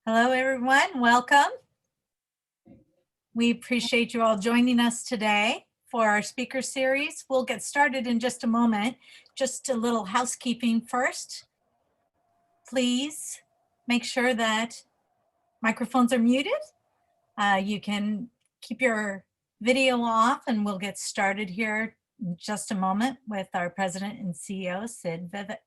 Hello, everyone. Welcome. We appreciate you all joining us today for our speaker series. We'll get started in just a moment. Just a little housekeeping first. Please make sure that microphones are muted. You can keep your video off, and we'll get started here in just a moment with our President and CEO, Sid Vivek.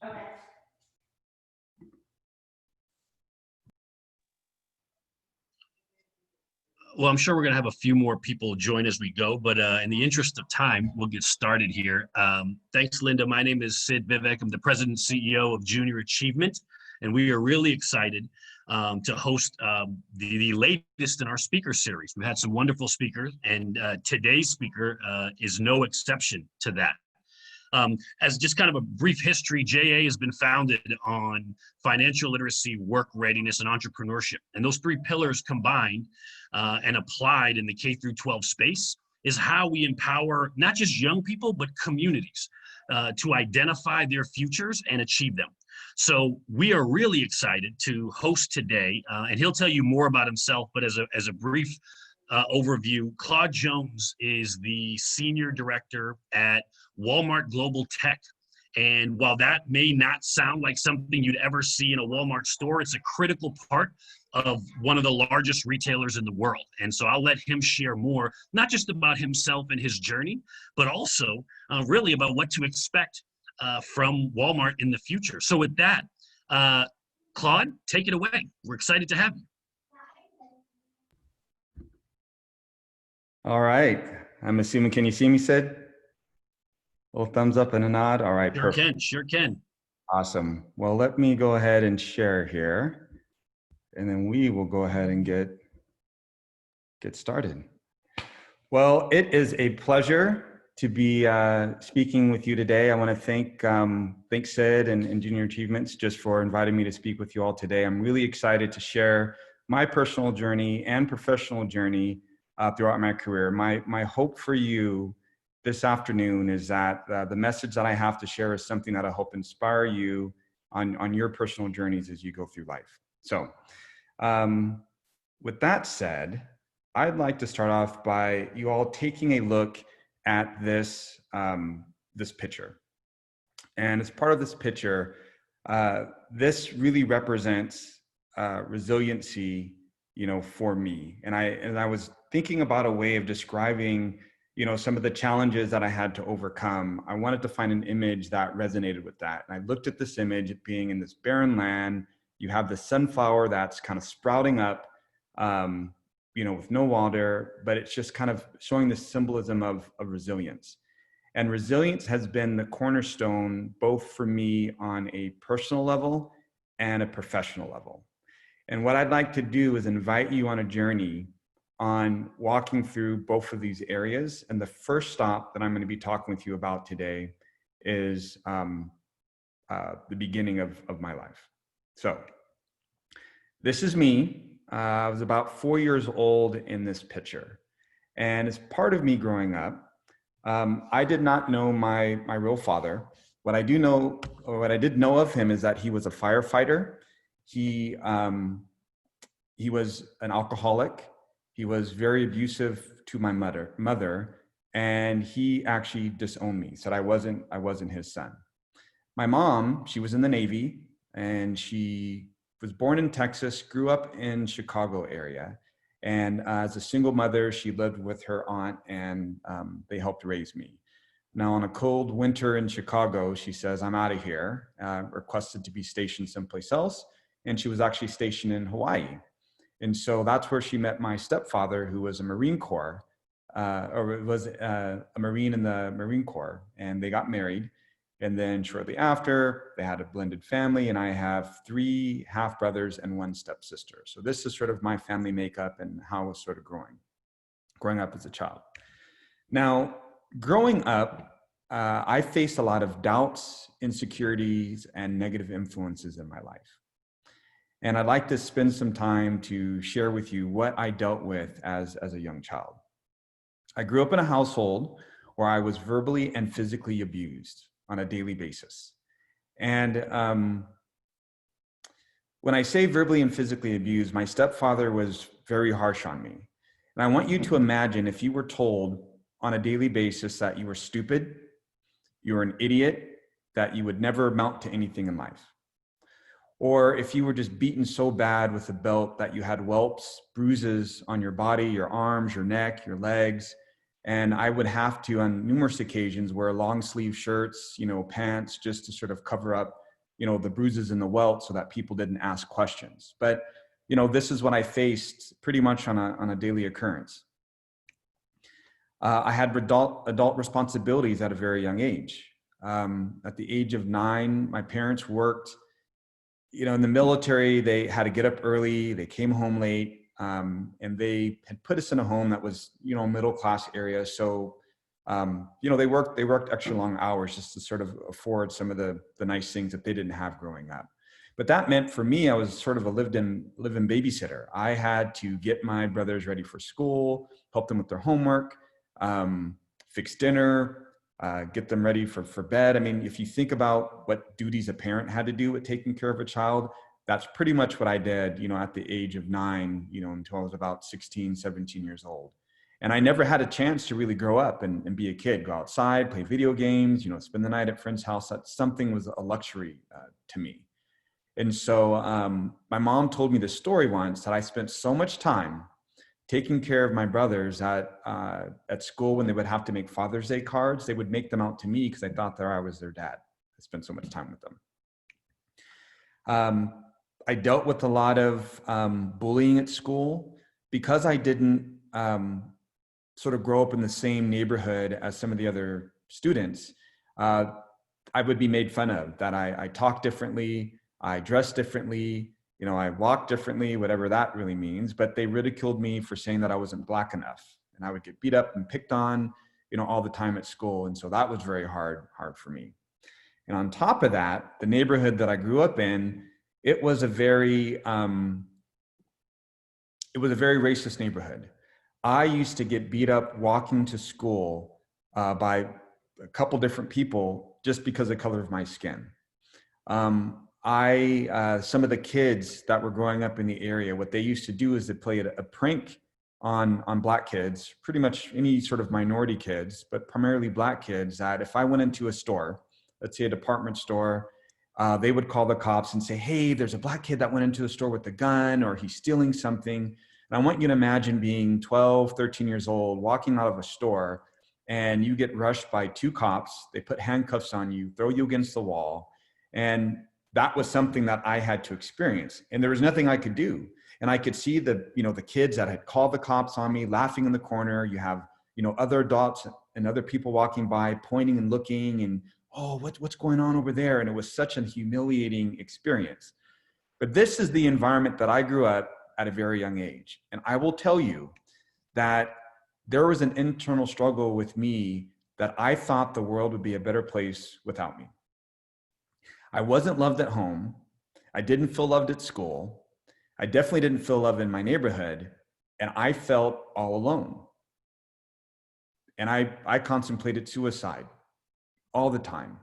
Okay. Well, I'm sure we're going to have a few more people join as we go, but in the interest of time, we'll get started here. Thanks, Linda. My name is Sid Vivek. I'm the President and CEO of Junior Achievement, and we are really excited to host the latest in our speaker series. We've had some wonderful speakers, and today's speaker is no exception to that. As just kind of a brief history, JA has been founded on financial literacy, work readiness, and entrepreneurship. And those three pillars combined and applied in the K through 12 space is how we empower not just young people, but communities to identify their futures and achieve them. So we are really excited to host today, and he'll tell you more about himself, but as a brief overview, Claude Jones is the Senior Director at Walmart Global Tech. And while that may not sound like something you'd ever see in a Walmart store, it's a critical part of one of the largest retailers in the world. And so I'll let him share more, not just about himself and his journey, but also really about what to expect from Walmart in the future. So with that, Claude, take it away. We're excited to have you. All right. I'm assuming, can you see me, Sid? A little thumbs up and a nod. All right, perfect. Sure can. Awesome. Well, let me go ahead and share here, and then we will go ahead and get started. Well, it is a pleasure to be speaking with you today. I want to thank Sid and Junior Achievements just for inviting me to speak with you all today. I'm really excited to share my personal journey and professional journey throughout my career. My hope for you this afternoon is that the message that I have to share is something that I hope inspire you on your personal journeys as you go through life. So with that said, I'd like to start off by you all taking a look at this picture. And as part of this picture, this really represents resiliency, for me. And I was thinking about a way of describing, some of the challenges that I had to overcome. I wanted to find an image that resonated with that. And I looked at this image being in this barren land. You have the sunflower that's kind of sprouting up, with no water, but it's just kind of showing the symbolism of resilience. And resilience has been the cornerstone, both for me on a personal level and a professional level. And what I'd like to do is invite you on a journey on walking through both of these areas. And the first stop that I'm going to be talking with you about today is the beginning of my life. So this is me. I was about 4 years old in this picture. And as part of me growing up, I did not know my real father. What I did know of him is that he was a firefighter. He was an alcoholic. He was very abusive to my mother, and he actually disowned me, said I wasn't his son. My mom, she was in the Navy, and she was born in Texas, grew up in Chicago area. And as a single mother, she lived with her aunt, and they helped raise me. Now, on a cold winter in Chicago, she says, I'm out of here, requested to be stationed someplace else. And she was actually stationed in Hawaii. And so that's where she met my stepfather, who was a Marine Corps or was a Marine in the Marine Corps, and they got married. And then shortly after, they had a blended family, and I have 3 half brothers and 1 stepsister. So this is sort of my family makeup and how I was sort of growing up as a child. Now, growing up, I faced a lot of doubts, insecurities, and negative influences in my life. And I'd like to spend some time to share with you what I dealt with as a young child. I grew up in a household where I was verbally and physically abused on a daily basis. And when I say verbally and physically abused, my stepfather was very harsh on me. And I want you to imagine if you were told on a daily basis that you were stupid, you were an idiot, that you would never amount to anything in life. Or if you were just beaten so bad with a belt that you had whelps, bruises on your body, your arms, your neck, your legs. And I would have to, on numerous occasions, wear long sleeve shirts, pants, just to sort of cover up, the bruises and the welts so that people didn't ask questions. But, this is what I faced pretty much on a daily occurrence. I had adult responsibilities at a very young age. At the age of 9, my parents worked. In the military, they had to get up early, they came home late, and they had put us in a home that was, middle-class area. So, they worked extra long hours just to sort of afford some of the nice things that they didn't have growing up. But that meant for me, I was sort of a live-in babysitter. I had to get my brothers ready for school, help them with their homework, fix dinner, get them ready for bed. I mean, if you think about what duties a parent had to do with taking care of a child, that's pretty much what I did, at the age of 9, until I was about 16, 17 years old. And I never had a chance to really grow up and be a kid, go outside, play video games, spend the night at friends' house. That something was a luxury to me. And so my mom told me this story once that I spent so much time taking care of my brothers at school when they would have to make Father's Day cards. They would make them out to me because I thought that I was their dad. I spent so much time with them. I dealt with a lot of bullying at school because I didn't sort of grow up in the same neighborhood as some of the other students. I would be made fun of that I talk differently, I dress differently, I walk differently, whatever that really means, but they ridiculed me for saying that I wasn't Black enough. And I would get beat up and picked on, all the time at school. And so that was very hard for me. And on top of that, the neighborhood that I grew up in, it was a very racist neighborhood. I used to get beat up walking to school by a couple different people just because of the color of my skin. Some of the kids that were growing up in the area, what they used to do is they played a prank on Black kids, pretty much any sort of minority kids, but primarily Black kids, that if I went into a store, let's say a department store, they would call the cops and say, hey, there's a Black kid that went into the store with a gun, or he's stealing something. And I want you to imagine being 12, 13 years old, walking out of a store, and you get rushed by 2 cops. They put handcuffs on you, throw you against the wall. And that was something that I had to experience. And there was nothing I could do. And I could see the kids that had called the cops on me laughing in the corner. You have, other adults and other people walking by, pointing and looking and, oh, what's going on over there? And it was such a humiliating experience. But this is the environment that I grew up at a very young age. And I will tell you that there was an internal struggle with me that I thought the world would be a better place without me. I wasn't loved at home. I didn't feel loved at school. I definitely didn't feel love in my neighborhood. And I felt all alone. And I contemplated suicide all the time.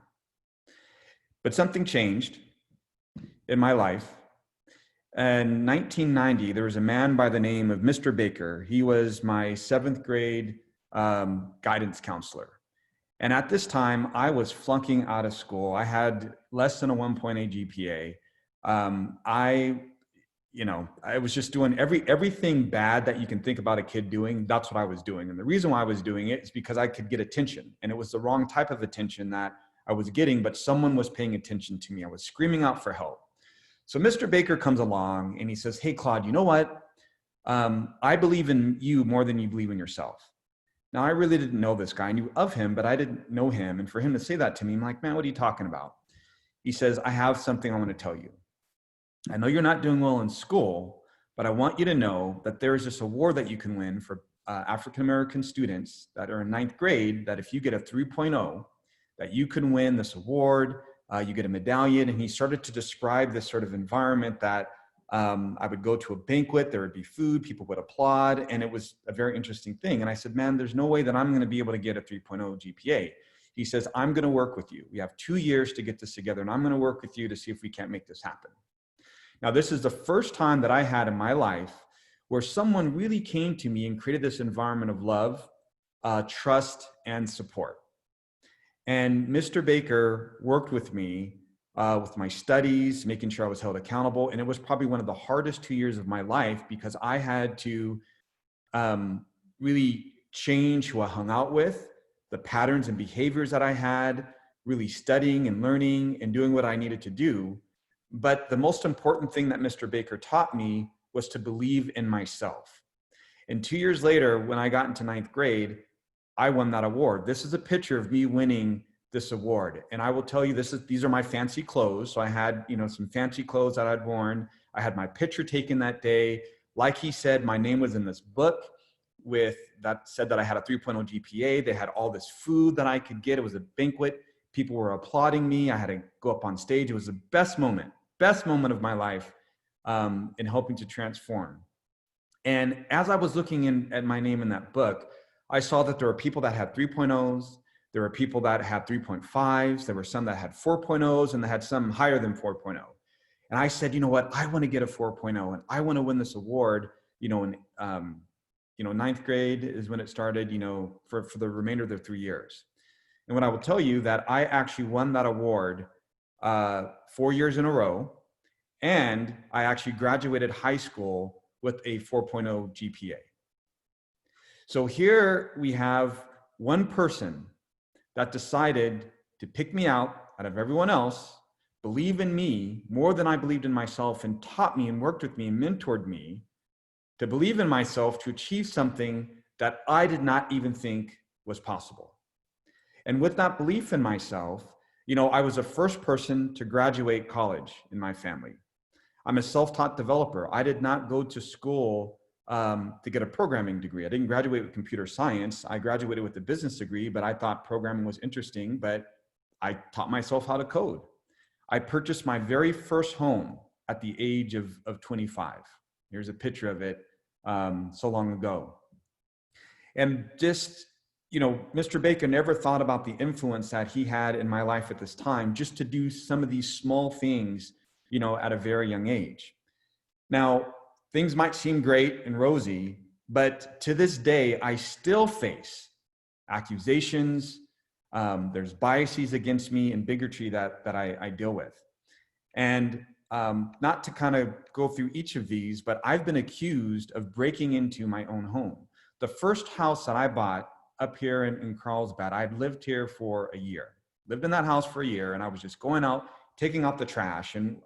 But something changed in my life. In 1990, there was a man by the name of Mr. Baker. He was my 7th grade guidance counselor. And at this time, I was flunking out of school. I had less than a 1.8 GPA. I was just doing everything bad that you can think about a kid doing. That's what I was doing. And the reason why I was doing it is because I could get attention. And it was the wrong type of attention that I was getting, but someone was paying attention to me. I was screaming out for help. So Mr. Baker comes along and he says, hey, Claude, you know what? I believe in you more than you believe in yourself. Now, I really didn't know this guy. I knew of him, but I didn't know him. And for him to say that to me, I'm like, man, what are you talking about? He says, I have something I want to tell you. I know you're not doing well in school, but I want you to know that there is this award that you can win for African-American students that are in 9th grade, that if you get a 3.0, that you can win this award, you get a medallion. And he started to describe this sort of environment that I would go to a banquet, there would be food, people would applaud, and it was a very interesting thing. And I said, man, there's no way that I'm going to be able to get a 3.0 GPA. He says, I'm going to work with you. We have 2 years to get this together, and I'm going to work with you to see if we can't make this happen. Now, this is the first time that I had in my life where someone really came to me and created this environment of love, trust, and support. And Mr. Baker worked with me with my studies, making sure I was held accountable. And it was probably one of the hardest 2 years of my life because I had to really change who I hung out with, the patterns and behaviors that I had, really studying and learning and doing what I needed to do. But the most important thing that Mr. Baker taught me was to believe in myself. And 2 years later, when I got into 9th grade, I won that award. This is a picture of me winning this award. And I will tell you, these are my fancy clothes. So I had, some fancy clothes that I'd worn. I had my picture taken that day. Like he said, my name was in this book that said that I had a 3.0 GPA. They had all this food that I could get. It was a banquet. People were applauding me. I had to go up on stage. It was the best moment of my life in helping to transform. And as I was looking at my name in that book, I saw that there were people that had 3.0s. There were people that had 3.5s. There were some that had 4.0s, and they had some higher than 4.0. And I said, you know what? I want to get a 4.0, and I want to win this award. In 9th grade is when it started. For the remainder of the 3 years. And what I will tell you that I actually won that award 4 years in a row, and I actually graduated high school with a 4.0 GPA. So here we have one person that decided to pick me out of everyone else, believe in me more than I believed in myself, and taught me and worked with me and mentored me to believe in myself to achieve something that I did not even think was possible. And with that belief in myself, I was the first person to graduate college in my family. I'm a self-taught developer. I did not go to school to get a programming degree. I didn't graduate with computer science. I graduated with a business degree, but I thought programming was interesting, but I taught myself how to code. I purchased my very first home at the age of 25. Here's a picture of it so long ago. And just, Mr. Baker never thought about the influence that he had in my life at this time, just to do some of these small things, at a very young age. Now, things might seem great and rosy, but to this day, I still face accusations. There's biases against me and bigotry that I deal with. And not to kind of go through each of these, but I've been accused of breaking into my own home. The first house that I bought up here in Carlsbad, I'd lived here for a year. Lived in that house for a year, and I was just going out, taking out the trash. And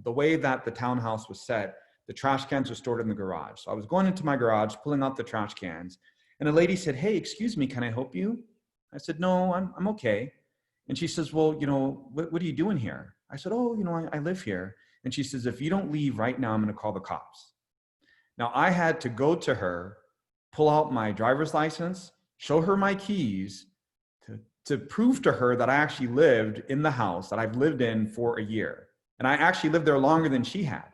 the way that the townhouse was set, the trash cans were stored in the garage. So I was going into my garage, pulling out the trash cans, and a lady said, "Hey, excuse me, can I help you?" I said, "No, I'm okay." And she says, "Well, what are you doing here?" I said, "Oh, I live here." And she says, "If you don't leave right now, I'm going to call the cops." Now, I had to go to her, pull out my driver's license, show her my keys to prove to her that I actually lived in the house that I've lived in for a year. And I actually lived there longer than she had.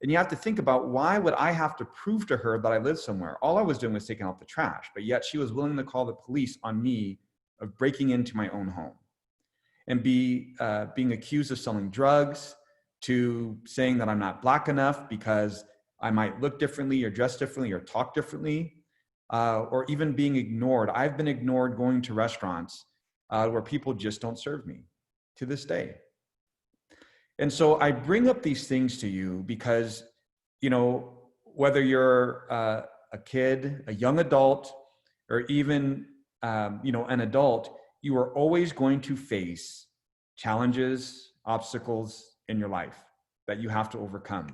And you have to think about, why would I have to prove to her that I lived somewhere? All I was doing was taking out the trash, but yet she was willing to call the police on me of breaking into my own home and being accused of selling drugs, to saying that I'm not Black enough because I might look differently or dress differently or talk differently, or even being ignored. I've been ignored going to restaurants where people just don't serve me to this day. And so I bring up these things to you because, whether you're a kid, a young adult, or even, an adult, you are always going to face challenges, obstacles in your life that you have to overcome.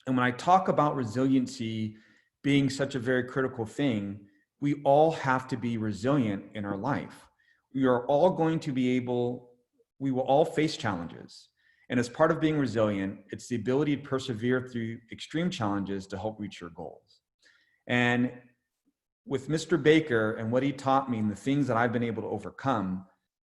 And when I talk about resiliency being such a very critical thing, we all have to be resilient in our life. We are all going to be able, we will all face challenges. And as part of being resilient, it's the ability to persevere through extreme challenges to help reach your goals. And with Mr. Baker and what he taught me and the things that I've been able to overcome,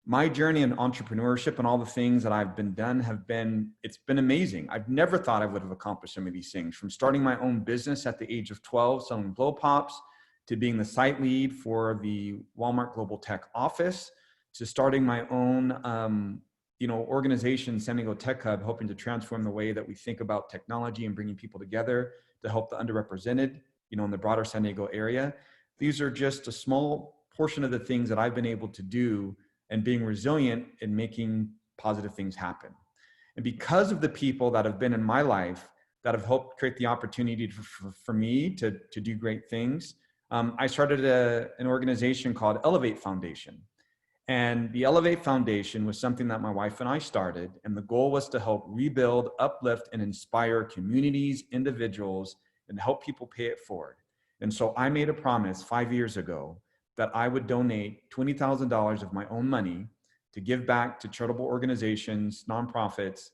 my journey in entrepreneurship and all the things that I've been done it's been amazing. I've never thought I would have accomplished some of these things, from starting my own business at the age of 12, selling blow pops, to being the site lead for the Walmart Global Tech office, to starting my own, organization, San Diego Tech Hub, hoping to transform the way that we think about technology and bringing people together to help the underrepresented, in the broader San Diego area. These are just a small portion of the things that I've been able to do and being resilient and making positive things happen. And because of the people that have been in my life that have helped create the opportunity for me to do great things, I started an organization called Elevate Foundation. And the Elevate Foundation was something that my wife and I started, and the goal was to help rebuild, uplift, and inspire communities, individuals, and help people pay it forward. And so I made a promise 5 years ago that I would donate $20,000 of my own money to give back to charitable organizations, nonprofits,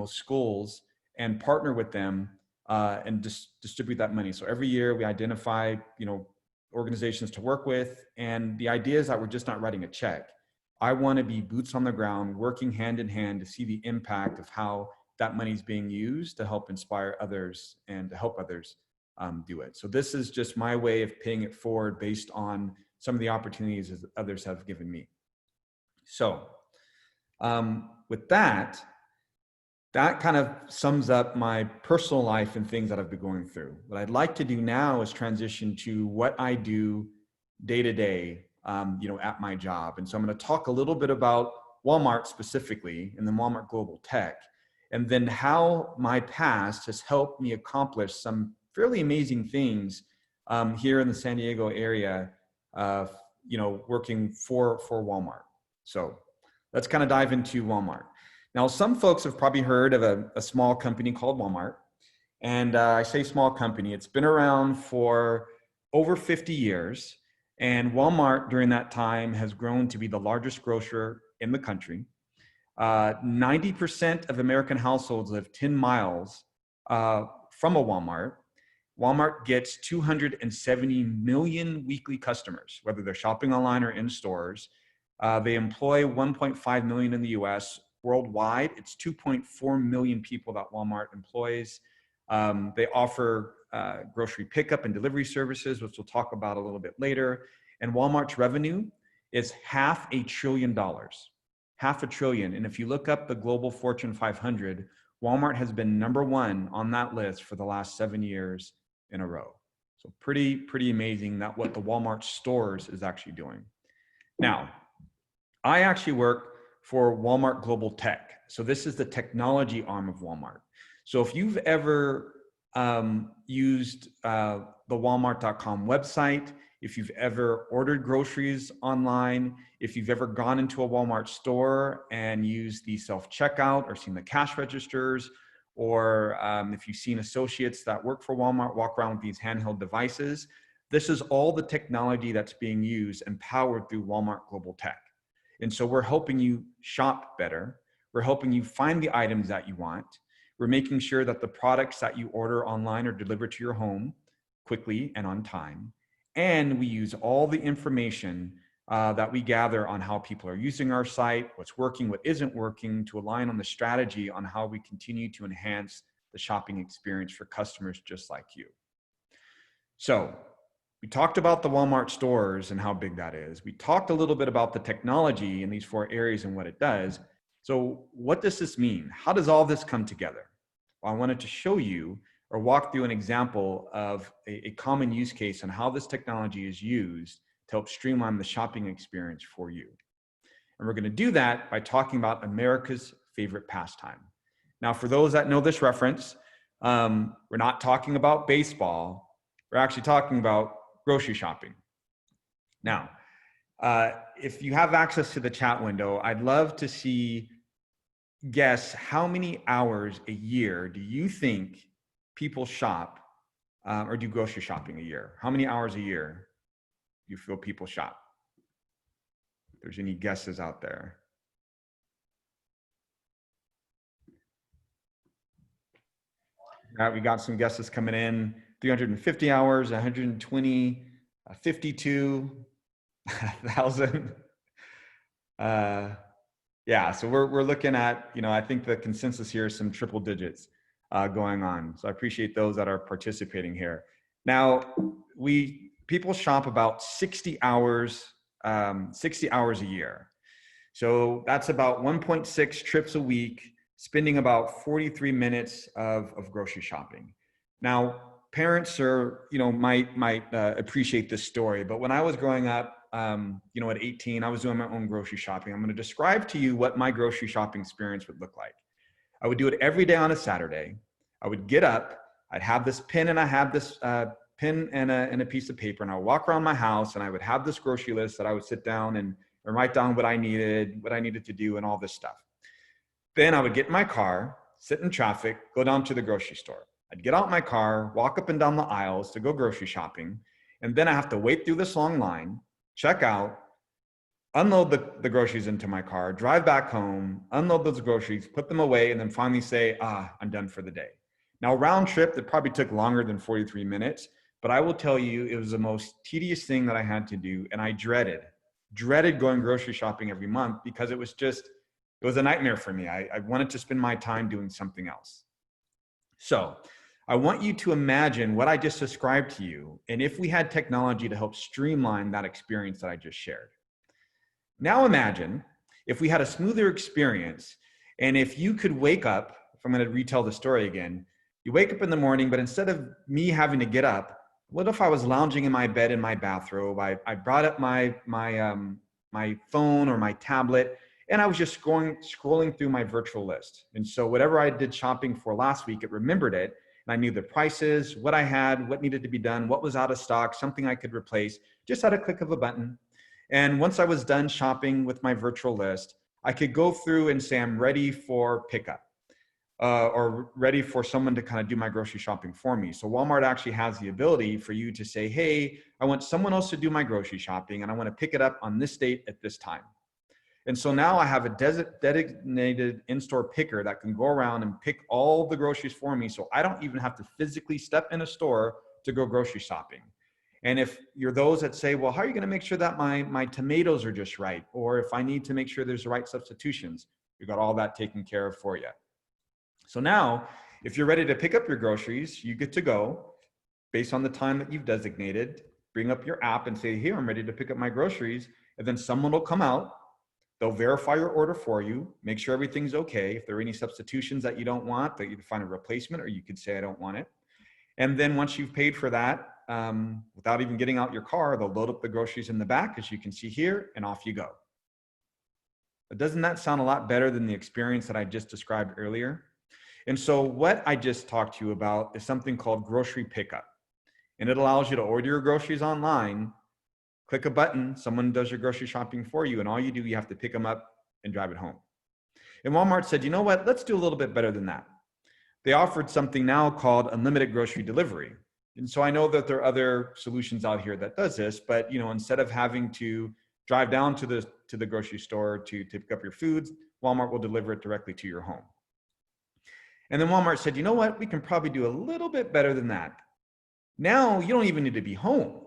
schools, and partner with them and distribute that money. So every year we identify, organizations to work with. And the idea is that we're just not writing a check. I want to be boots on the ground, working hand in hand to see the impact of how that money is being used to help inspire others and to help others do it. So this is just my way of paying it forward based on some of the opportunities that others have given me. So with that kind of sums up my personal life and things that I've been going through. What I'd like to do now is transition to what I do day to day, at my job. And so I'm going to talk a little bit about Walmart specifically, and then Walmart Global Tech, and then how my past has helped me accomplish some fairly amazing things here in the San Diego area, working for Walmart. So let's kind of dive into Walmart. Now, some folks have probably heard of a small company called Walmart. And I say small company, it's been around for over 50 years. And Walmart during that time has grown to be the largest grocer in the country. 90% of American households live 10 miles from a Walmart. Walmart gets 270 million weekly customers, whether they're shopping online or in stores. They employ 1.5 million in the US. Worldwide, it's 2.4 million people that Walmart employs. They offer grocery pickup and delivery services, which we'll talk about a little bit later. And Walmart's revenue is $500 billion. $500 billion. And if you look up the global Fortune 500, Walmart has been #1 on that list for the last 7 years in a row. So pretty amazing that what the Walmart stores is actually doing. Now, I actually work for Walmart Global Tech. So this is the technology arm of Walmart. So if you've ever used the Walmart.com website, if you've ever ordered groceries online, if you've ever gone into a Walmart store and used the self-checkout or seen the cash registers, or if you've seen associates that work for Walmart walk around with these handheld devices, this is all the technology that's being used and powered through Walmart Global Tech. And so we're helping you shop better. We're helping you find the items that you want. We're making sure that the products that you order online are delivered to your home quickly and on time. And we use all the information that we gather on how people are using our site, what's working, what isn't working, to align on the strategy on how we continue to enhance the shopping experience for customers just like you. So we talked about the Walmart stores and how big that is. We talked a little bit about the technology in these 4 areas and what it does. So what does this mean? How does all this come together? Well, I wanted to show you or walk through an example of a common use case on how this technology is used to help streamline the shopping experience for you. And we're going to do that by talking about America's favorite pastime. Now, for those that know this reference, we're not talking about baseball. We're actually talking about grocery shopping. Now, if you have access to the chat window, I'd love to guess how many hours a year do you think people shop or do grocery shopping a year? How many hours a year you feel people shop? If there's any guesses out there. We got some guesses coming in. 350 hours, 120, 52,000. Yeah, so we're looking at, I think the consensus here is some triple digits going on. So I appreciate those that are participating here. Now, people shop about 60 hours a year. So that's about 1.6 trips a week, spending about 43 minutes of grocery shopping. Now, parents might appreciate this story, but when I was growing up, at 18, I was doing my own grocery shopping. I'm going to describe to you what my grocery shopping experience would look like. I would do it every day on a Saturday. I would get up, I'd have this pen and I have this pen and a piece of paper, and I would walk around my house and I would have this grocery list that I would sit down and write down what I needed to do and all this stuff. Then I would get in my car, sit in traffic, go down to the grocery store. I'd get out my car, walk up and down the aisles to go grocery shopping. And then I have to wait through this long line, check out, unload the groceries into my car, drive back home, unload those groceries, put them away, and then finally say, I'm done for the day. Now, round trip, it probably took longer than 43 minutes, but I will tell you, it was the most tedious thing that I had to do. And I dreaded going grocery shopping every month because it was a nightmare for me. I wanted to spend my time doing something else. So I want you to imagine what I just described to you, and if we had technology to help streamline that experience that I just shared. Now imagine if we had a smoother experience, and if you could wake up, if I'm going to retell the story again, you wake up in the morning, but instead of me having to get up, what if I was lounging in my bed in my bathrobe? I brought up my phone or my tablet, and I was just scrolling through my virtual list. And so whatever I did shopping for last week, it remembered it. And I knew the prices, what I had, what needed to be done, what was out of stock, something I could replace, just at a click of a button. And once I was done shopping with my virtual list, I could go through and say, I'm ready for pickup. Or ready for someone to kind of do my grocery shopping for me. So Walmart actually has the ability for you to say, hey, I want someone else to do my grocery shopping and I want to pick it up on this date at this time. And so now I have a designated in-store picker that can go around and pick all the groceries for me. So I don't even have to physically step in a store to go grocery shopping. And if you're those that say, well, how are you going to make sure that my tomatoes are just right? Or if I need to make sure there's the right substitutions, we've got all that taken care of for you. So now, if you're ready to pick up your groceries, you get to go based on the time that you've designated, bring up your app and say, here, I'm ready to pick up my groceries. And then someone will come out, they'll verify your order for you, make sure everything's okay. If there are any substitutions that you don't want, that you can find a replacement, or you could say, I don't want it. And then once you've paid for that, without even getting out your car, they'll load up the groceries in the back, as you can see here, and off you go. But doesn't that sound a lot better than the experience that I just described earlier? And so what I just talked to you about is something called grocery pickup. And it allows you to order your groceries online, click a button, someone does your grocery shopping for you, and all you do, you have to pick them up and drive it home. And Walmart said, you know what, let's do a little bit better than that. They offered something now called unlimited grocery delivery. And so I know that there are other solutions out here that does this, but instead of having to drive down to the grocery store to pick up your foods, Walmart will deliver it directly to your home. And then Walmart said, you know what, we can probably do a little bit better than that. Now you don't even need to be home.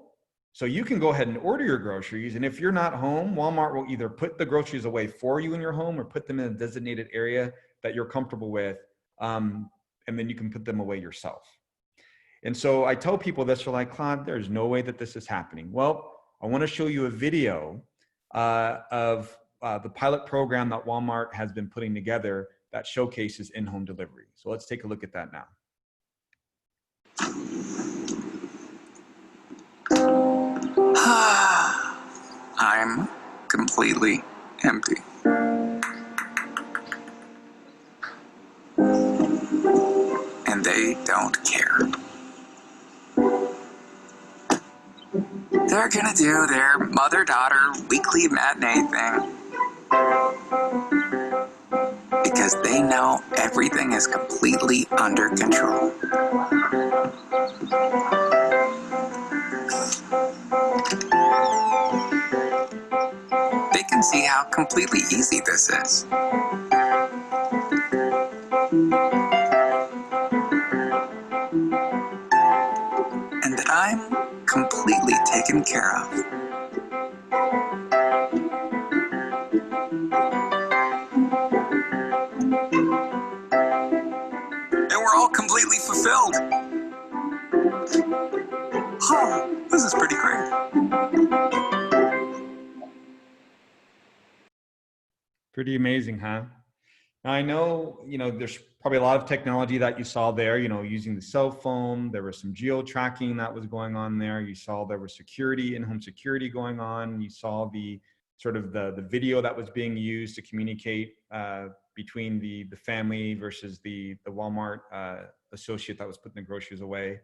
So you can go ahead and order your groceries. And if you're not home, Walmart will either put the groceries away for you in your home or put them in a designated area that you're comfortable with. And then you can put them away yourself. And so I tell people this, they're like, Claude, there's no way that this is happening. Well, I want to show you a video of the pilot program that Walmart has been putting together that showcases in-home delivery. So let's take a look at that now. I'm completely empty. And they don't care. They're gonna do their mother-daughter weekly matinee thing. Because they know everything is completely under control. can see how completely easy this is. And that I'm completely taken care of. And we're all completely fulfilled. Oh, this is pretty great. Pretty amazing, huh? Now I know, there's probably a lot of technology that you saw there, using the cell phone. There was some geo-tracking that was going on there. You saw there was security, in-home security going on. You saw the sort of the video that was being used to communicate between the family versus the Walmart associate that was putting the groceries away.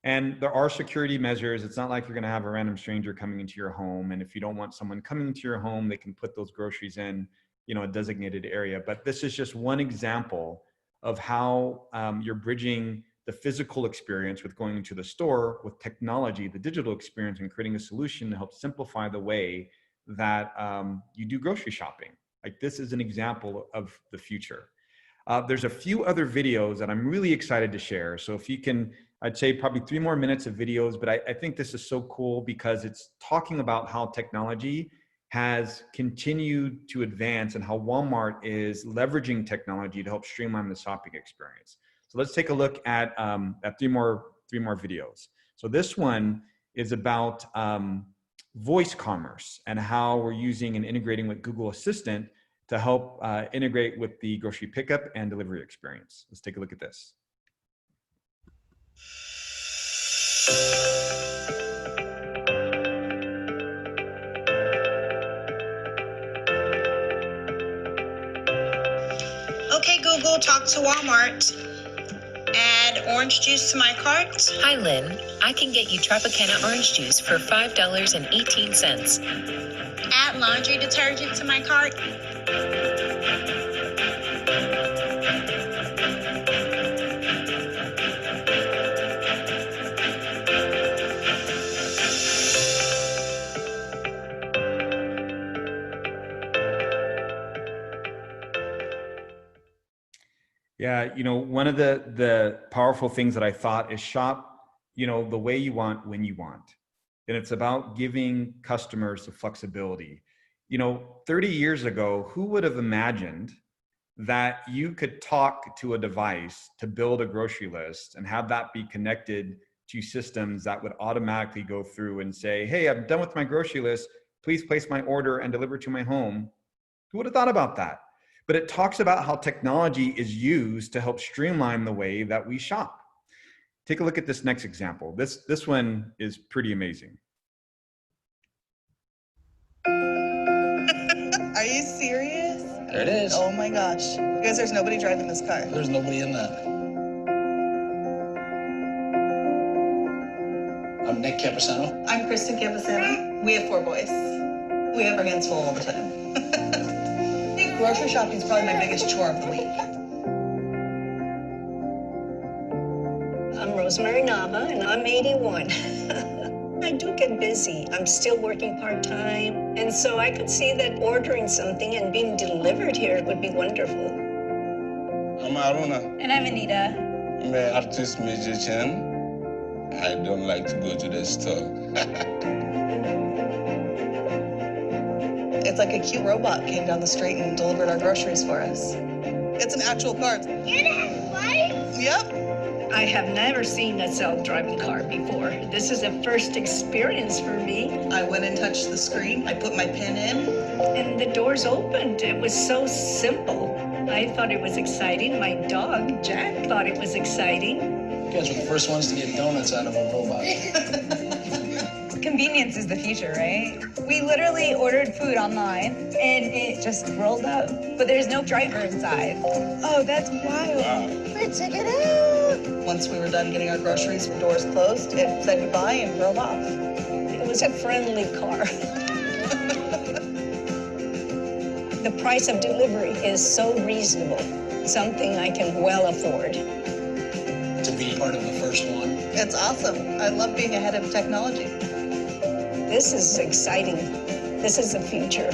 And there are security measures. It's not like you're going to have a random stranger coming into your home. And if you don't want someone coming into your home, they can put those groceries in, a designated area. But this is just one example of how you're bridging the physical experience with going into the store with technology, the digital experience, and creating a solution to help simplify the way that you do grocery shopping. Like, this is an example of the future. There's a few other videos that I'm really excited to share. So if you can, I'd say probably 3 more minutes of videos, but I think this is so cool because it's talking about how technology has continued to advance and how Walmart is leveraging technology to help streamline the shopping experience. So let's take a look at 3 more videos. So this one is about voice commerce and how we're using and integrating with Google Assistant to help integrate with the grocery pickup and delivery experience. Let's take a look at this. Okay, Google, talk to Walmart. Add orange juice to my cart. Hi, Lynn. I can get you Tropicana orange juice for $5.18. Add laundry detergent to my cart. Yeah, one of the powerful things that I thought is shop, the way you want, when you want. And it's about giving customers the flexibility. 30 years ago, who would have imagined that you could talk to a device to build a grocery list and have that be connected to systems that would automatically go through and say, hey, I'm done with my grocery list. Please place my order and deliver to my home. Who would have thought about that? But it talks about how technology is used to help streamline the way that we shop. Take a look at this next example. This one is pretty amazing. Are you serious? There it is. Oh my gosh. Because there's nobody driving this car. There's nobody in that. I'm Nick Capisano. I'm Kristen Campusano. We have 4 boys. We have our hands full all the time. I think grocery shopping is probably my biggest chore of the week. I'm Rosemary Nava, and I'm 81. I do get busy. I'm still working part-time, and so I could see that ordering something and being delivered here would be wonderful. I'm Aruna. And I'm Anita. I'm an artist musician. I don't like to go to the store. It's like a cute robot came down the street and delivered our groceries for us. It's an actual car. It has lights? Yep. I have never seen a self-driving car before. This is a first experience for me. I went and touched the screen. I put my pin in. And the doors opened. It was so simple. I thought it was exciting. My dog, Jack, thought it was exciting. You guys were the first ones to get donuts out of a robot. Convenience is the future, right? We literally ordered food online and it just rolled up, but there's no driver inside. Oh, that's wild. Wow. Let's check it out. Once we were done getting our groceries, the doors closed, it said goodbye and drove off. It was a friendly car. The price of delivery is so reasonable, something I can well afford. To be part of the first one. It's awesome. I love being ahead of technology. This is exciting. This is the future.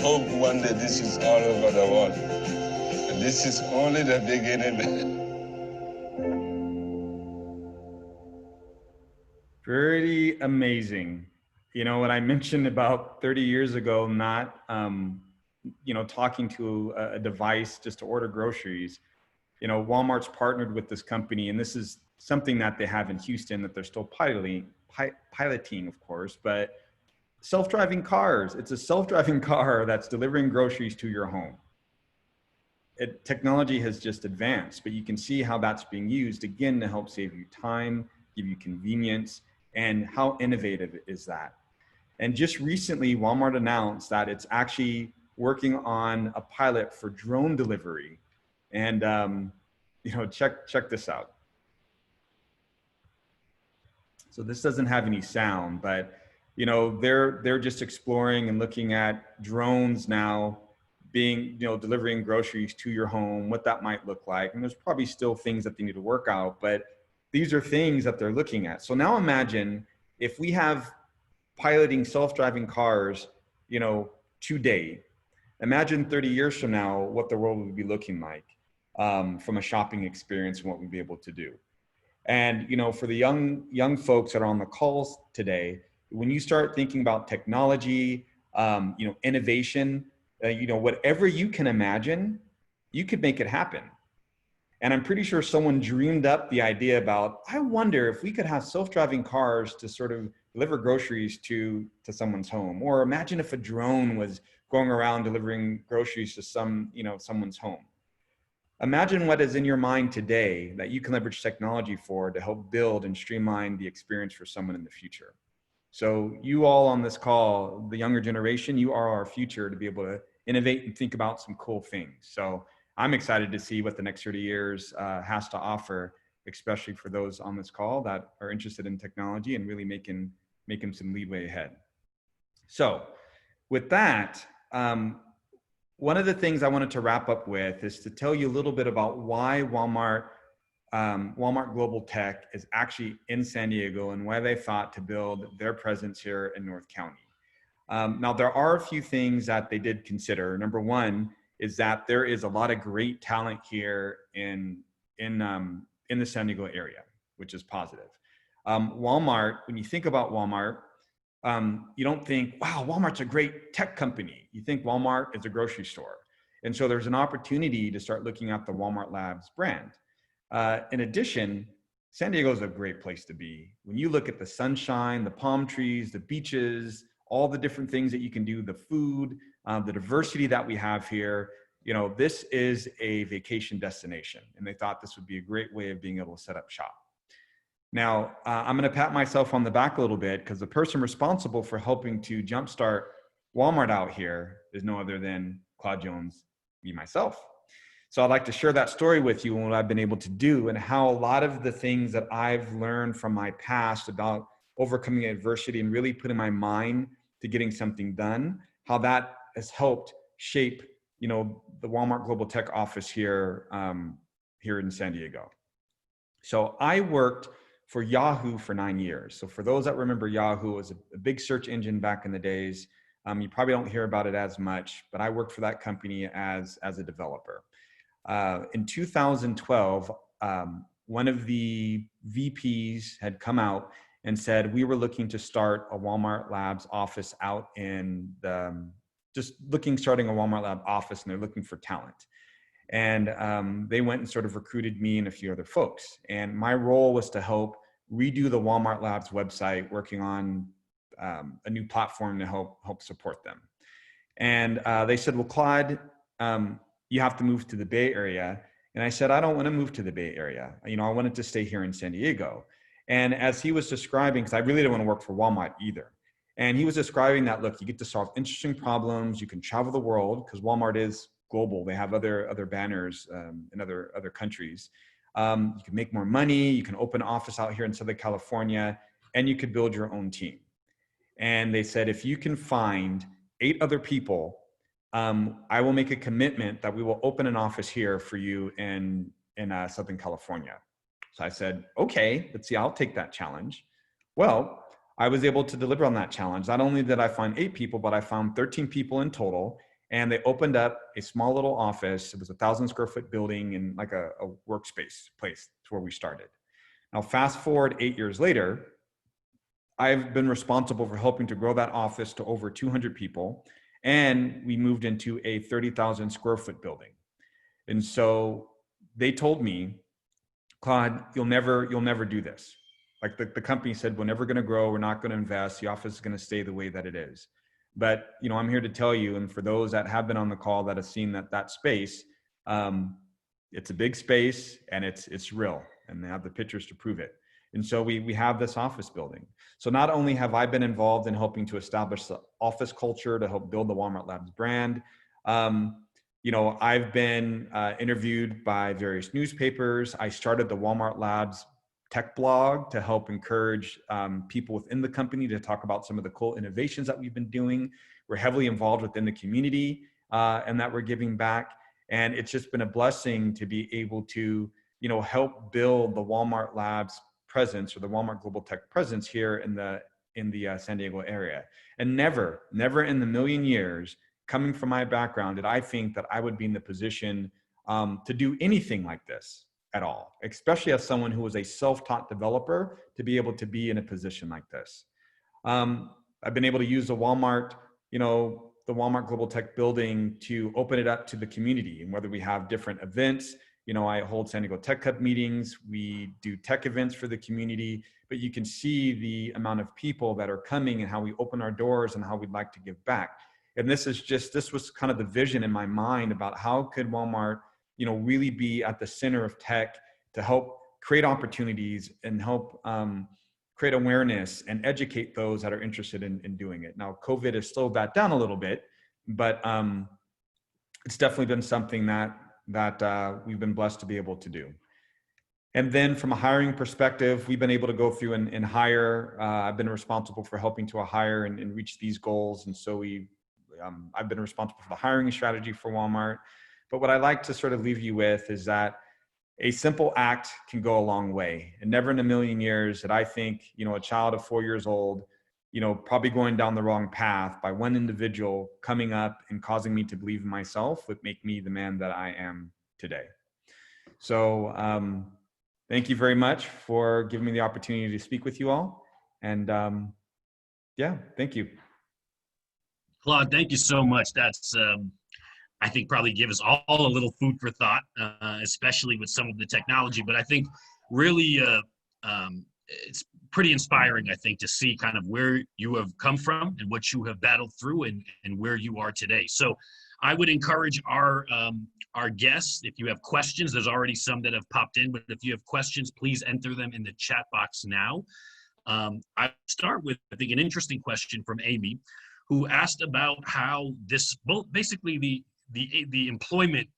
hope one day this is all over the world. And this is only the beginning. Pretty amazing. You know, when I mentioned about 30 years ago, not, you know, talking to a device just to order groceries, you know, Walmart's partnered with this company, and this is something that they have in Houston that they're still piloting, of course, but self-driving cars. It's a self-driving car that's delivering groceries to your home. Technology has just advanced, but you can see how that's being used, again, to help save you time, give you convenience, and how innovative is that? And just recently, Walmart announced that it's actually working on a pilot for drone delivery. And you know, check this out. So this doesn't have any sound, but you know, they're just exploring and looking at drones now being, you know, delivering groceries to your home, what that might look like. And there's probably still things that they need to work out, but these are things that they're looking at. So now imagine if we have piloting self-driving cars, you know, today. Imagine 30 years from now what the world would be looking like from a shopping experience and what we'd be able to do. And you know, for the young folks that are on the calls today, when you start thinking about technology, you know, innovation, you know, whatever you can imagine, you could make it happen. And I'm pretty sure someone dreamed up the idea about, I wonder if we could have self-driving cars to sort of deliver groceries to someone's home. Or imagine if a drone was going around delivering groceries to someone's home. Imagine what is in your mind today that you can leverage technology for to help build and streamline the experience for someone in the future. So you all on this call, the younger generation, you are our future to be able to innovate and think about some cool things. So I'm excited to see what the next 30 years has to offer, especially for those on this call that are interested in technology and really making some leadway ahead. So with that, one of the things I wanted to wrap up with is to tell you a little bit about why Walmart Global Tech is actually in San Diego and why they thought to build their presence here in North County. Now, there are a few things that they did consider. Number one is that there is a lot of great talent here in the San Diego area, which is positive. Walmart, when you think about Walmart, you don't think, wow, Walmart's a great tech company. You think Walmart is a grocery store. And so there's an opportunity to start looking at the WalmartLabs brand. In addition, San Diego is a great place to be. When you look at the sunshine, the palm trees, the beaches, all the different things that you can do, the food, the diversity that we have here, you know, this is a vacation destination. And they thought this would be a great way of being able to set up shop. Now, I'm going to pat myself on the back a little bit because the person responsible for helping to jumpstart Walmart out here is no other than Claude Jones, me, myself. So I'd like to share that story with you and what I've been able to do and how a lot of the things that I've learned from my past about overcoming adversity and really putting my mind to getting something done, how that has helped shape, you know, the Walmart Global Tech office here, here in San Diego. So I worked for Yahoo for 9 years. So for those that remember, Yahoo was a big search engine back in the days. You probably don't hear about it as much, but I worked for that company as a developer. In 2012, one of the VPs had come out and said, we were looking to start a WalmartLabs office out in starting a WalmartLabs office, and they're looking for talent. And they went and sort of recruited me and a few other folks. And my role was to help redo the WalmartLabs website, working on a new platform to help support them. And they said, well, Claude, you have to move to the Bay Area. And I said, I don't want to move to the Bay Area. You know, I wanted to stay here in San Diego. And as he was describing, because I really didn't want to work for Walmart either. And he was describing that, look, you get to solve interesting problems. You can travel the world because Walmart is global. They have other banners in other countries. You can make more money. You can open an office out here in Southern California, and you could build your own team. And they said, if you can find 8 other people, I will make a commitment that we will open an office here for you in Southern California. So I said, okay, let's see, I'll take that challenge. Well, I was able to deliver on that challenge. Not only did I find 8 people, but I found 13 people in total. And they opened up a small little office. It was 1,000-square-foot building and like a workspace place. That's where we started. Now, fast forward 8 years later, I've been responsible for helping to grow that office to over 200 people. And we moved into a 30,000-square-foot building. And so they told me, Claude, you'll never do this. Like the company said, we're never going to grow. We're not going to invest. The office is going to stay the way that it is. But, you know, I'm here to tell you, and for those that have been on the call that have seen that space, it's a big space and it's real, and they have the pictures to prove it. And so we have this office building. So not only have I been involved in helping to establish the office culture to help build the Walmart Labs brand, you know, I've been interviewed by various newspapers. I started the Walmart Labs tech blog to help encourage people within the company to talk about some of the cool innovations that we've been doing. We're heavily involved within the community and that we're giving back. And it's just been a blessing to be able to, you know, help build the Walmart Labs presence, or the Walmart Global Tech presence here in the San Diego area. And never in the million years, coming from my background, did I think that I would be in the position to do anything like this at all, especially as someone who was a self-taught developer, to be able to be in a position like this. I've been able to use the Walmart, you know, the Walmart Global Tech building to open it up to the community. And whether we have different events, you know, I hold San Diego Tech Cup meetings, we do tech events for the community, but you can see the amount of people that are coming and how we open our doors and how we'd like to give back. And this was kind of the vision in my mind about how could Walmart, you know, really be at the center of tech to help create opportunities and help create awareness and educate those that are interested in doing it. Now, COVID has slowed that down a little bit, but it's definitely been something that we've been blessed to be able to do. And then from a hiring perspective, we've been able to go through and hire. I've been responsible for helping to hire and reach these goals. And so I've been responsible for the hiring strategy for Walmart. But what I like to sort of leave you with is that a simple act can go a long way. And never in a million years did I think, you know, a child of 4 years old, you know, probably going down the wrong path by one individual coming up and causing me to believe in myself would make me the man that I am today. So thank you very much for giving me the opportunity to speak with you all. And yeah, thank you. Claude, thank you so much. That's, I think, probably give us all a little food for thought, especially with some of the technology. But I think really it's pretty inspiring, I think, to see kind of where you have come from and what you have battled through and where you are today. So I would encourage our guests, if you have questions, there's already some that have popped in, but if you have questions, please enter them in the chat box now. I start with, I think, an interesting question from Amy, who asked about how this, both basically the employment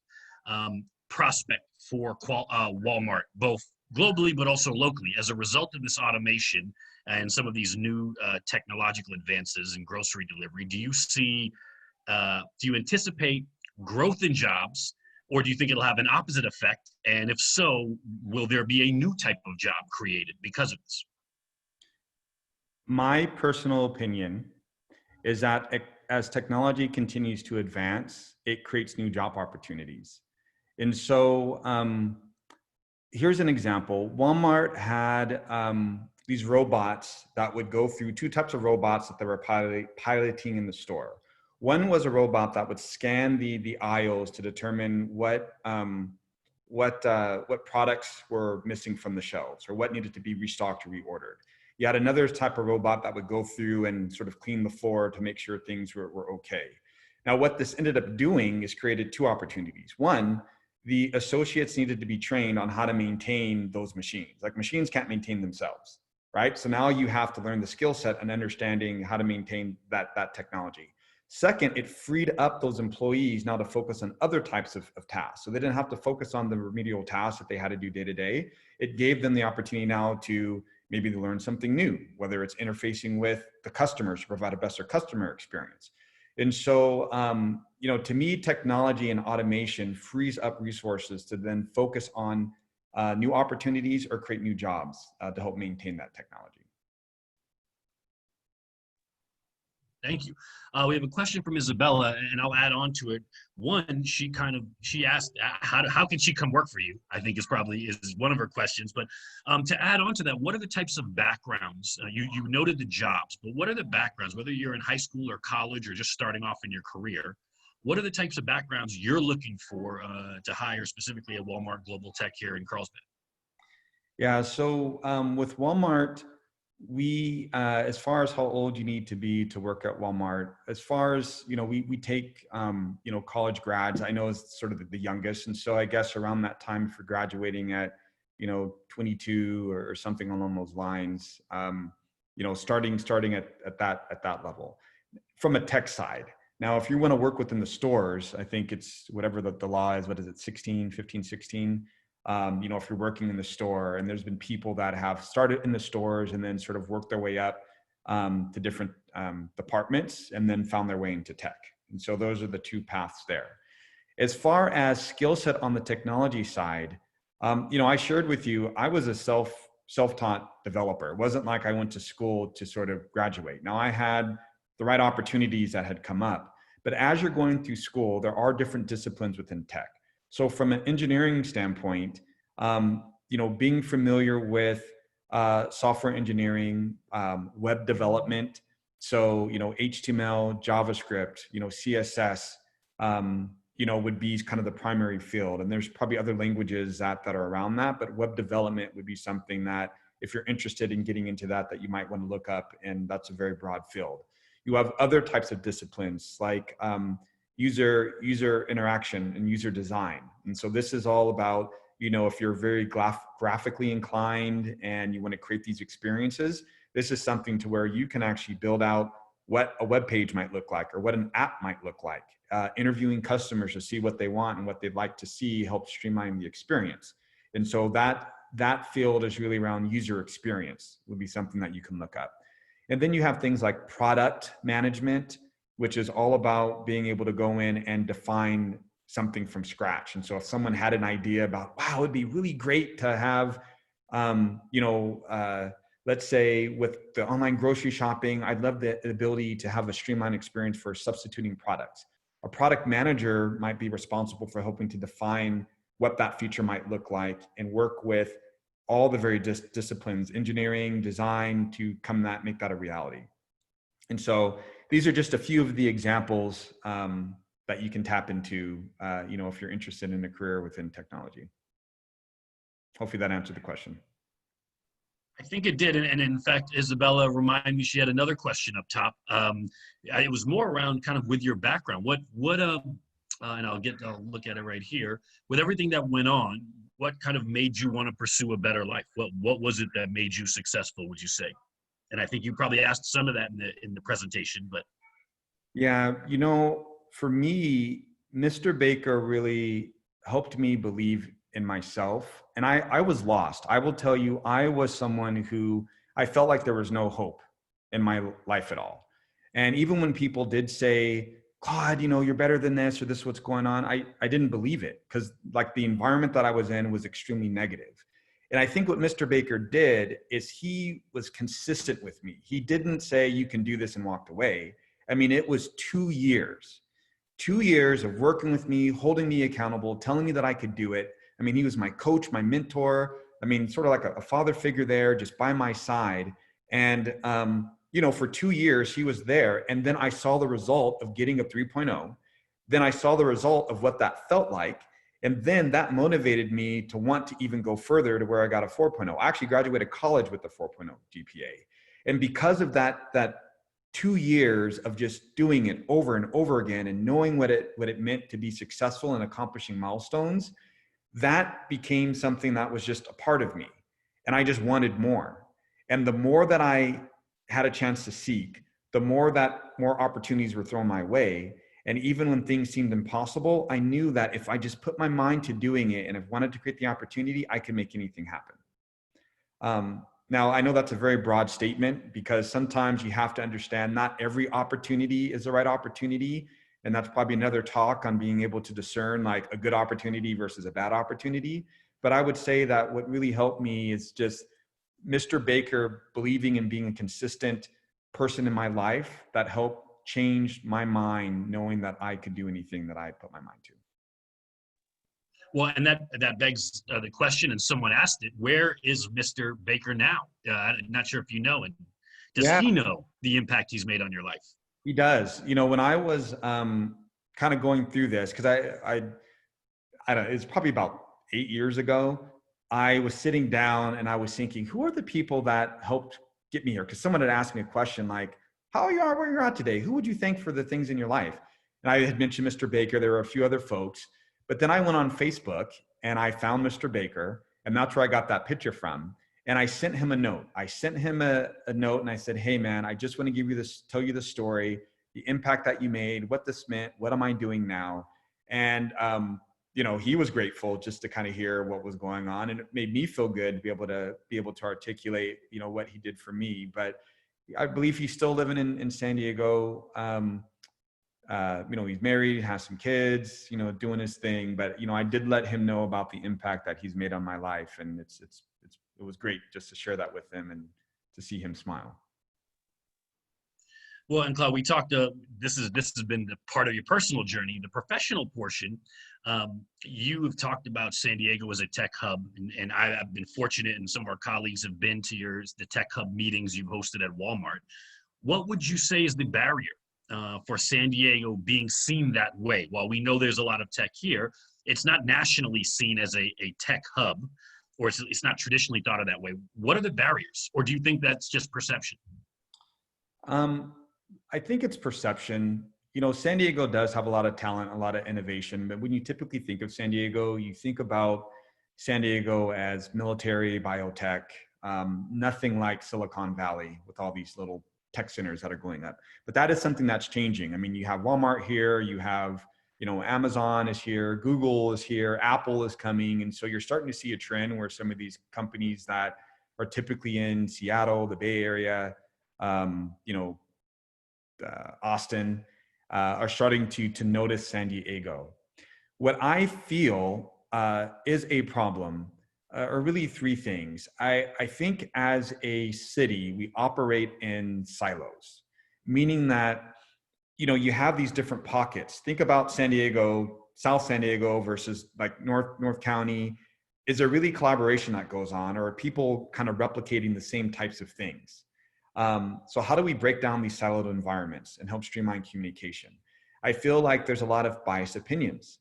prospect for Walmart, both globally but also locally, as a result of this automation and some of these new technological advances in grocery delivery. Do you anticipate growth in jobs, or do you think it'll have an opposite effect? And if so, will there be a new type of job created because of this? My personal opinion is that as technology continues to advance, it creates new job opportunities. And so here's an example. Walmart had these robots that would go through two types of robots that they were piloting in the store. One was a robot that would scan the aisles to determine what products were missing from the shelves or what needed to be restocked or reordered. You had another type of robot that would go through and sort of clean the floor to make sure things were okay. Now, what this ended up doing is created two opportunities. One, the associates needed to be trained on how to maintain those machines. Like, machines can't maintain themselves, right? So now you have to learn the skill set and understanding how to maintain that technology. Second, it freed up those employees now to focus on other types of tasks. So they didn't have to focus on the remedial tasks that they had to do day to day. It gave them the opportunity now to maybe learn something new, whether it's interfacing with the customers to provide a better customer experience. And so, you know, to me, technology and automation frees up resources to then focus on new opportunities or create new jobs to help maintain that technology. Thank you. We have a question from Isabella, and I'll add on to it. One, she asked, how can she come work for you? I think is one of her questions. But to add on to that, what are the types of backgrounds? You noted the jobs, but what are the backgrounds, whether you're in high school or college or just starting off in your career? What are the types of backgrounds you're looking for to hire specifically at Walmart Global Tech here in Carlsbad? Yeah, so with Walmart, we, as far as how old you need to be to work at Walmart, as far as, we take, college grads. I know is sort of the youngest. And so I guess around that time for graduating at, 22 or something along those lines, starting at that level from a tech side. Now, if you want to work within the stores, I think it's whatever the law is, what is it, 15, 16? If you're working in the store, and there's been people that have started in the stores and then sort of worked their way up to different departments and then found their way into tech. And so those are the two paths there. As far as skill set on the technology side, I shared with you, I was a self-taught developer. It wasn't like I went to school to sort of graduate. Now I had the right opportunities that had come up, but as you're going through school, there are different disciplines within tech. So from an engineering standpoint, being familiar with software engineering, web development, so, HTML, JavaScript, CSS, would be kind of the primary field. And there's probably other languages that are around that, but web development would be something that if you're interested in getting into that you might want to look up, and that's a very broad field. You have other types of disciplines like user interaction and user design. And so this is all about, if you're very graphically inclined and you want to create these experiences, this is something to where you can actually build out what a web page might look like or what an app might look like. Interviewing customers to see what they want and what they'd like to see helps streamline the experience. And so that field is really around user experience, would be something that you can look up. And then you have things like product management, which is all about being able to go in and define something from scratch. And so if someone had an idea about, wow, it'd be really great to have, let's say with the online grocery shopping, I'd love the ability to have a streamlined experience for substituting products. A product manager might be responsible for helping to define what that feature might look like and work with all the various disciplines, engineering, design, to make that a reality. And so these are just a few of the examples that you can tap into, if you're interested in a career within technology. Hopefully that answered the question. I think it did. And in fact, Isabella reminded me she had another question up top. It was more around kind of with your background. And I'll look at it right here. With everything that went on, what kind of made you want to pursue a better life? What was it that made you successful, would you say? And I think you probably asked some of that in the presentation, but. Yeah, for me, Mr. Baker really helped me believe in myself. And I was lost. I will tell you, I was someone who I felt like there was no hope in my life at all. And even when people did say, Claude, you're better than this, or this is what's going on, I didn't believe it, because like the environment that I was in was extremely negative. And I think what Mr. Baker did is he was consistent with me. He didn't say you can do this and walked away. I mean, it was 2 years of working with me, holding me accountable, telling me that I could do it. I mean, he was my coach, my mentor. I mean, sort of like a father figure there, just by my side. And, for 2 years, he was there. And then I saw the result of getting a 3.0. Then I saw the result of what that felt like. And then that motivated me to want to even go further to where I got a 4.0. I actually graduated college with a 4.0 GPA. And because of that 2 years of just doing it over and over again and knowing what it meant to be successful and accomplishing milestones, that became something that was just a part of me. And I just wanted more. And the more that I had a chance to seek, the more opportunities were thrown my way. And even when things seemed impossible, I knew that if I just put my mind to doing it and I wanted to create the opportunity, I could make anything happen. Now, I know that's a very broad statement, because sometimes you have to understand not every opportunity is the right opportunity. And that's probably another talk on being able to discern like a good opportunity versus a bad opportunity. But I would say that what really helped me is just Mr. Baker believing in being a consistent person in my life that helped changed my mind knowing that I could do anything that I put my mind to. Well, and that begs the question, and someone asked it, where is Mr. Baker now? I'm not sure if you know, and does he know the impact he's made on your life? He does. You know, when I was kind of going through this, because I don't know, it's probably about 8 years ago, I was sitting down and I was thinking, who are the people that helped get me here? Because someone had asked me a question like, how you are where you're at today? Who would you thank for the things in your life? And I had mentioned Mr. Baker. There were a few other folks. But then I went on Facebook and I found Mr. Baker, and that's where I got that picture from. And I sent him a note. I sent him a note and I said, hey man, I just want to give you this, tell you the story, the impact that you made, what this meant, what am I doing now? And, you know, he was grateful just to kind of hear what was going on. And it made me feel good to be able to articulate, you know, what he did for me. But I believe he's still living in San Diego. You know, he's married, has some kids, you know, doing his thing. But, you know, I did let him know about the impact that he's made on my life. And it was great just to share that with him and to see him smile. Well, and Claude, we talked, this has been the part of your personal journey, the professional portion. You have talked about San Diego as a tech hub, and I've been fortunate, and some of our colleagues have been to the tech hub meetings you've hosted at Walmart. What would you say is the barrier for San Diego being seen that way? While we know there's a lot of tech here, it's not nationally seen as a tech hub, or it's not traditionally thought of that way. What are the barriers? Or do you think that's just perception? I think it's perception. You know, San Diego does have a lot of talent, a lot of innovation, but when you typically think of San Diego, you think about San Diego as military, biotech, nothing like Silicon Valley with all these little tech centers that are going up. But that is something that's changing. I mean, you have Walmart here, you have, you know, Amazon is here, Google is here, Apple is coming. And so you're starting to see a trend where some of these companies that are typically in Seattle, the Bay Area, you know, Austin, are starting to notice San Diego. What I feel is a problem are really three things. I think as a city, we operate in silos, meaning that, you know, you have these different pockets. Think about San Diego, South San Diego versus like North County. Is there really collaboration that goes on, or are people kind of replicating the same types of things? So how do we break down these siloed environments and help streamline communication? I feel like there's a lot of biased opinions.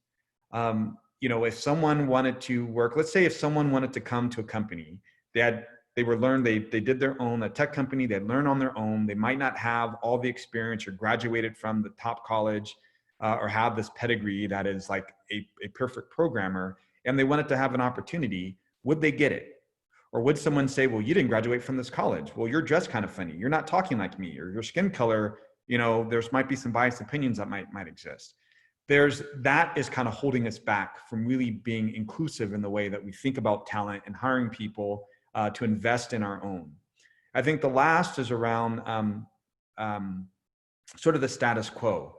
You know, if someone wanted to work, let's say if someone wanted to come to a company, they did their own, a tech company, they'd learn on their own. They might not have all the experience or graduated from the top college or have this pedigree that is like a perfect programmer, and they wanted to have an opportunity. Would they get it? Or would someone say, well, you didn't graduate from this college. Well, you're dressed kind of funny. You're not talking like me, or your skin color, you know, there's might be some biased opinions that might exist. That is kind of holding us back from really being inclusive in the way that we think about talent and hiring people to invest in our own. I think the last is around sort of the status quo.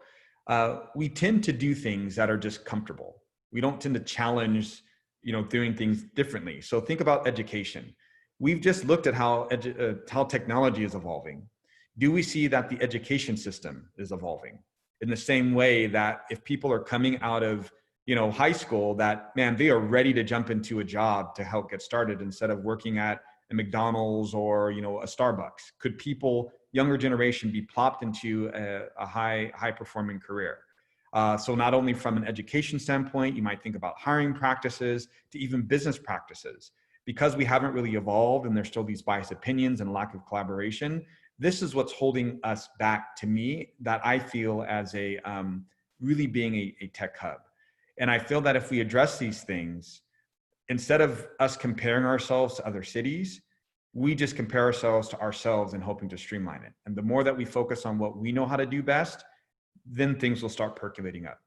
We tend to do things that are just comfortable. We don't tend to challenge, you know, doing things differently. So think about education. We've just looked at how technology is evolving. Do we see that the education system is evolving in the same way that if people are coming out of, you know, high school, that, man, they are ready to jump into a job to help get started instead of working at a McDonald's or, you know, a Starbucks? Could people, younger generation, be plopped into a high performing career? So not only from an education standpoint, you might think about hiring practices to even business practices. Because we haven't really evolved and there's still these biased opinions and lack of collaboration, this is what's holding us back, to me, that I feel as a really being a tech hub. And I feel that if we address these things, instead of us comparing ourselves to other cities, we just compare ourselves to ourselves and hoping to streamline it. And the more that we focus on what we know how to do best, then things will start percolating up.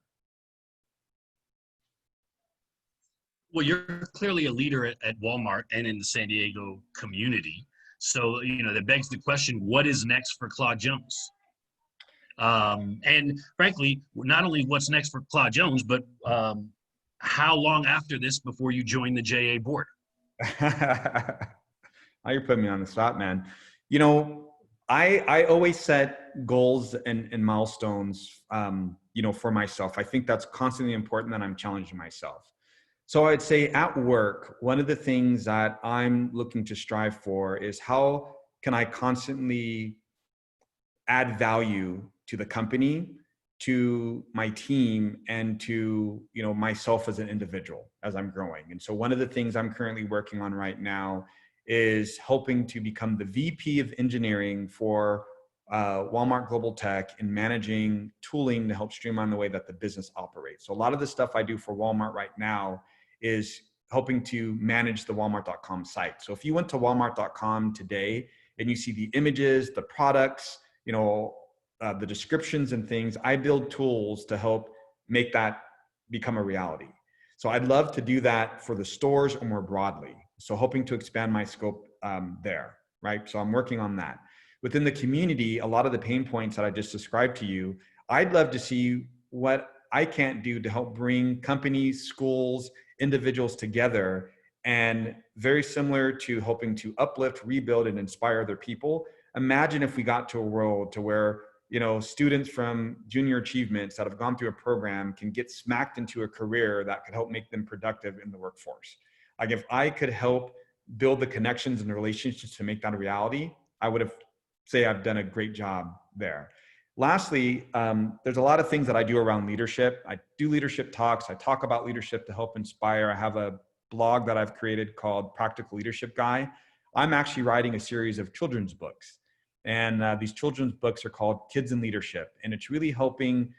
Well, you're clearly a leader at Walmart and in the San Diego community. So, you know, that begs the question, what is next for Claude Jones? And frankly, not only what's next for Claude Jones, but how long after this before you join the JA board? Now you're putting me on the spot, man. You know, I always set goals and milestones, for myself. I think that's constantly important, that I'm challenging myself. So I'd say at work, one of the things that I'm looking to strive for is how can I constantly add value to the company, to my team, and to myself as an individual as I'm growing. And so one of the things I'm currently working on right now is helping to become the VP of engineering for Walmart Global Tech and managing tooling to help streamline the way that the business operates. So a lot of the stuff I do for Walmart right now is helping to manage the Walmart.com site. So if you went to Walmart.com today and you see the images, the products, the descriptions and things, I build tools to help make that become a reality. So I'd love to do that for the stores or more broadly. So hoping to expand my scope there, right? So I'm working on that. Within the community, a lot of the pain points that I just described to you, I'd love to see what I can't do to help bring companies, schools, individuals together, and very similar to hoping to uplift, rebuild, and inspire other people. Imagine if we got to a world to where students from junior achievements that have gone through a program can get smacked into a career that could help make them productive in the workforce. Like if I could help build the connections and the relationships to make that a reality, I would say I've done a great job there. Lastly, there's a lot of things that I do around leadership. I do leadership talks. I talk about leadership to help inspire. I have a blog that I've created called Practical Leadership Guy. I'm actually writing a series of children's books. And these children's books are called Kids in Leadership. And it's really helping,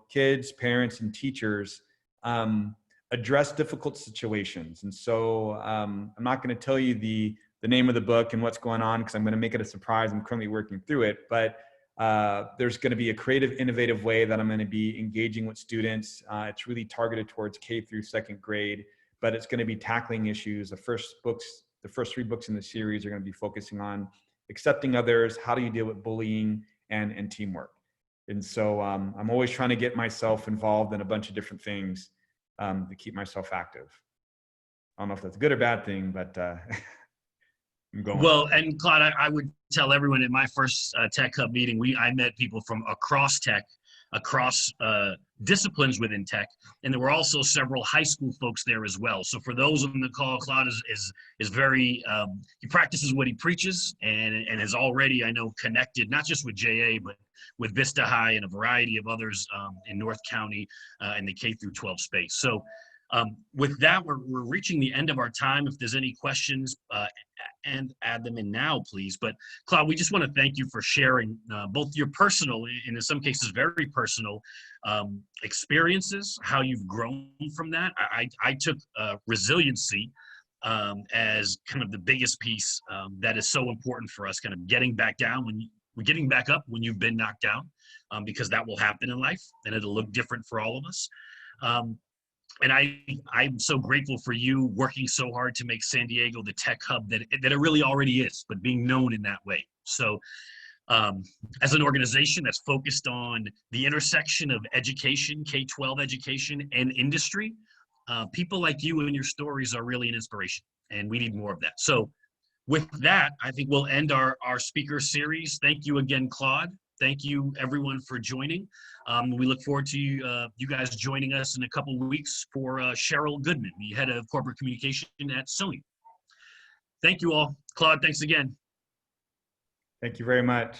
kids, parents, and teachers address difficult situations. And so I'm not going to tell you the name of the book and what's going on, because I'm going to make it a surprise. I'm currently working through it. But there's going to be a creative, innovative way that I'm going to be engaging with students. It's really targeted towards K through second grade, but it's going to be tackling issues. The first 3 books in the series are going to be focusing on accepting others, how do you deal with bullying, and teamwork. And so I'm always trying to get myself involved in a bunch of different things to keep myself active. I don't know if that's a good or bad thing, but I'm going. Well, and Claude, I would tell everyone at my first Tech Hub meeting, I met people from across tech, across disciplines within tech, and there were also several high school folks there as well. So for those on the call, Claude is very he practices what he preaches, and has already, I know, connected not just with JA but with Vista High and a variety of others in North County in the K through 12 space. So with that, we're reaching the end of our time. If there's any questions, and add them in now, please. But Claude, we just want to thank you for sharing both your personal, and in some cases very personal, experiences, how you've grown from that. I took resiliency as kind of the biggest piece that is so important for us, kind of getting back down getting back up when you've been knocked down, because that will happen in life, and it'll look different for all of us. And I'm so grateful for you working so hard to make San Diego the tech hub that it really already is, but being known in that way. So as an organization that's focused on the intersection of education, K-12 education, and industry, people like you and your stories are really an inspiration, and we need more of that. So with that, I think we'll end our speaker series. Thank you again, Claude. Thank you, everyone, for joining. We look forward to you guys joining us in a couple of weeks for Cheryl Goodman, the head of corporate communication at Sony. Thank you all. Claude, thanks again. Thank you very much.